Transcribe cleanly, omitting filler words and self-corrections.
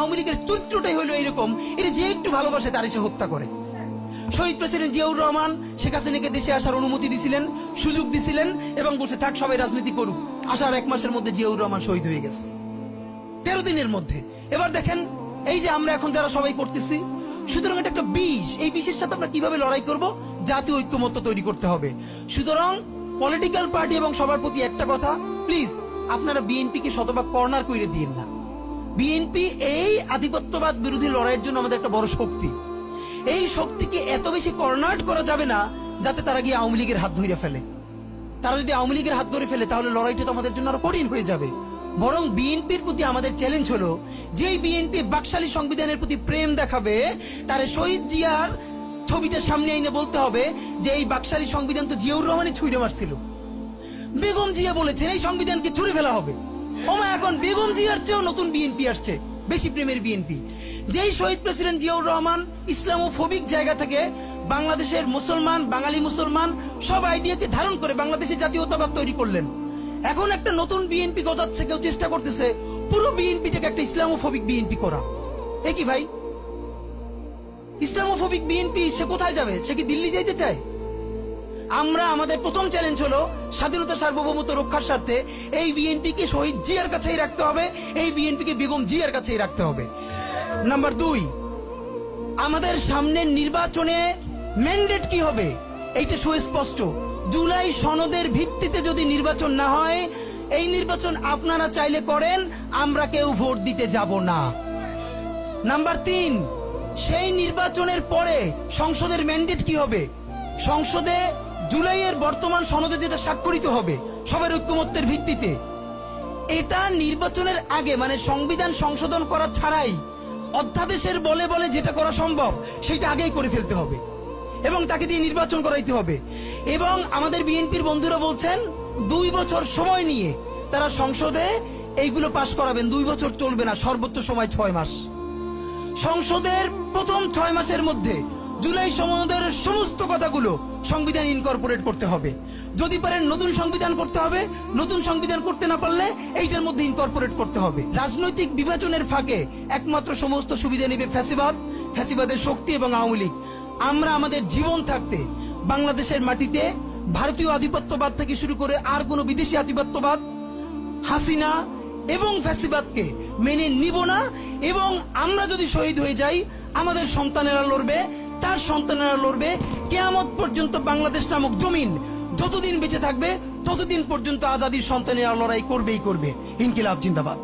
আওয়ামী লীগের চরিত্রটাই হলো এরকম, এটা যে একটু ভালোবাসে তার এসে হত্যা করে। শহীদ প্রেসিডেন্ট জিয়াউর রহমান শেখ হাসিনাকে দেশে আসার অনুমতি দিছিলেন, সুযোগ দিছিলেন এবং বলছে থাক সবাই রাজনীতি করুক। আসার 1 মাসের মধ্যে জিয়াউর রহমান শহীদ হয়ে গেছে, 13 দিনের মধ্যে। এবার দেখেন এই যে আমরা এখন যারা সবাই করতেছি, সুতরাং এটা একটা বিষ। এই বিষের সাথে আমরা কিভাবে লড়াই করব? জাতীয় ঐক্যমত্য তৈরি করতে হবে। সুতরাং পলিটিক্যাল পার্টি এবং সবার প্রতি একটা কথা, প্লিজ আপনারা বিএনপিকে শতভাগ কর্নার করে দিন না। বিএনপি এই আধিপত্যবাদ বিরোধী লড়াইয়ের জন্য আমাদের একটা বড় শক্তি। এই শক্তিকে এত বেশি কর্নার করা যাবে না যাতে তারা গিয়ে আওয়ামী লীগের হাত ধরে ফেলে। তারা যদি আওয়ামী লীগের হাত ধরে ফেলে তাহলে লড়াইটা তো আমাদের জন্য আরো কঠিন হয়ে যাবে। বরং বিএনপির প্রতি আমাদের চ্যালেঞ্জ হলো, যেই বিএনপি বাকশালী সংবিধানের প্রতি প্রেম দেখাবে তারে শহীদ জিয়ার ছবিটা সামনে এনে বলতে হবে যে এই বাকশালী সংবিধান তো জিয়াউর রহমানই ছুঁড়ে মারছিল। বেগম জিয়া বলেছেন এই সংবিধানকে ছুঁড়ে ফেলা হবে। ওমা এখন বেগম জিয়ার চেয়েও নতুন বিএনপি আসছে, বেশি প্রেমের বিএনপি। যেই শহীদ প্রেসিডেন্ট জিয়াউর রহমান ইসলামোফোবিক জায়গা থেকে বাংলাদেশের মুসলমান, বাঙালি মুসলমান সব আইডিয়াকে ধারণ করে বাংলাদেশে জাতীয়তাবাদ তৈরি করলেন। এখন একটা নতুন বিএনপি গজাচ্ছে, কেউ চেষ্টা করতেছে পুরো বিএনপিটাকে একটা ইসলামোফোবিক বিএনপি করা। এ কি ভাই, ইসলামোফোবিক বিএনপি সে কোথায় যাবে? সে কি দিল্লি যাইতে চায়? আমরা আমাদের প্রথম চ্যালেঞ্জ হলো স্বাধীনতা সার্বভৌমত্ব রক্ষার স্বার্থে এই বিএনপিকে শহীদ জিয়ার কাছেই রাখতে হবে, এই বিএনপিকে বেগম জিয়ার কাছেই রাখতে হবে। নাম্বার 2, আমাদের সামনের নির্বাচনে ম্যান্ডেট কি হবে এইটা সুস্পষ্ট। জুলাই সনদের ভিত্তিতে যদি নির্বাচন না হয়, এই নির্বাচন আপনারা চাইলে করেন, আমরা কেউ ভোট দিতে যাব না। নাম্বার 3, সেই নির্বাচনের পরে সংসদের ম্যান্ডেট কি হবে? সংসদে জুলাইয়ের বর্তমান সনদে যেটা স্বাক্ষরিত হবে সবার ঐক্যমত্যের ভিত্তিতে, এটা নির্বাচনের আগে মানে সংবিধান সংশোধন করা ছাড়াই অধ্যাদেশের বলে বলে যেটা করা সম্ভব সেটা আগেই করে ফেলতে হবে এবং তাকে দিয়ে নির্বাচন করাইতে হবে। এবং আমাদের বিএনপির বন্ধুরা বলছেন 2 বছর সময় নিয়ে তারা সংসদে এইগুলো পাশ করাবেন। 2 বছর চলবে না, সর্বোচ্চ সময় 6 মাস। সংসদের প্রথম 6 মাসের মধ্যে জুলাই সনদের সমস্ত কথাগুলো সংবিধান ইনকর্পোরেট করতে হবে। যদি পারেন নতুন সংবিধান করতে হবে, নতুন সংবিধান করতে না পারলে এইটার মধ্যে ইনকর্পোরেট করতে হবে। রাজনৈতিক বিভাজনের ফাঁকে একমাত্র সমস্ত সুবিধা নেবে ফ্যাসিবাদ, ফ্যাসিবাদের শক্তি এবং আওয়ামী লীগ। আমরা আমাদের জীবন থাকতে বাংলাদেশের মাটিতে ভারতীয় আধিপত্যবাদ থেকে শুরু করে আর কোনো বিদেশি আধিপত্যবাদ, হাসিনা এবং ফ্যাসিবাদকে মেনে নিব না। এবং আমরা যদি শহীদ হয়ে যাই, আমাদের সন্তানেরা লড়বে, তার সন্তানেরা লড়বে। কিয়ামত পর্যন্ত বাংলাদেশ নামক জমিন যতদিন বেঁচে থাকবে ততদিন পর্যন্ত আজাদির সন্তানেরা লড়াই করবেই করবে। ইনকিলাব জিন্দাবাদ।